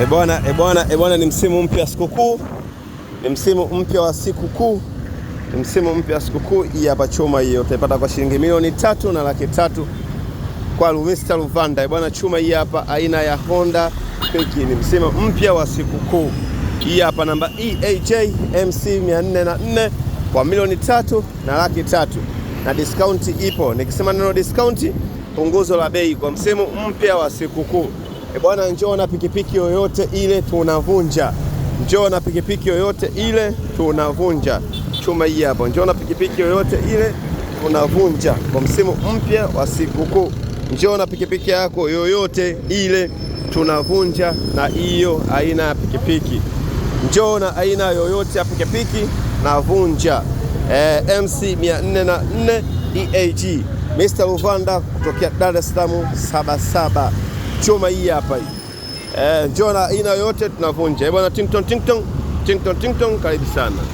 Bwana, ni msimu mpya wa sikukuu, ni msimu mpya wa sikukuu, ni msimu mpya wa sikukuu. Hii hapa chuma hiyo utaipata kwa shilingi milioni 3,300,000 kwa Mr. Luvanda. Bwana, chuma hii hapa aina ya Honda Click, ni msimu mpya wa sikukuu. Hii hapa namba EAJ MC 404 kwa milioni 3,300,000 na discount ipo. Nikisema neno discount, punguzo la bei kwa msimu mpya wa sikukuu. Bwana, njoo na pikipiki yoyote ile tunavunja. Njoo na pikipiki yoyote ile tunavunja. Chuma hii hapo. Njoo na pikipiki yoyote ile tunavunja kwa msimu mpya wa sikukuu. Njoo na pikipiki yako yoyote ile tunavunja na hiyo aina ya pikipiki. Njoo na aina yoyote ya pikipiki navunja. MC 404 EAG Mr. Luvanda kutokea Dar es Salaam 77. Chuma hii hapa hii. Njoo na aina yoyote tunavunja. Bwana, ting tong, karibu sana.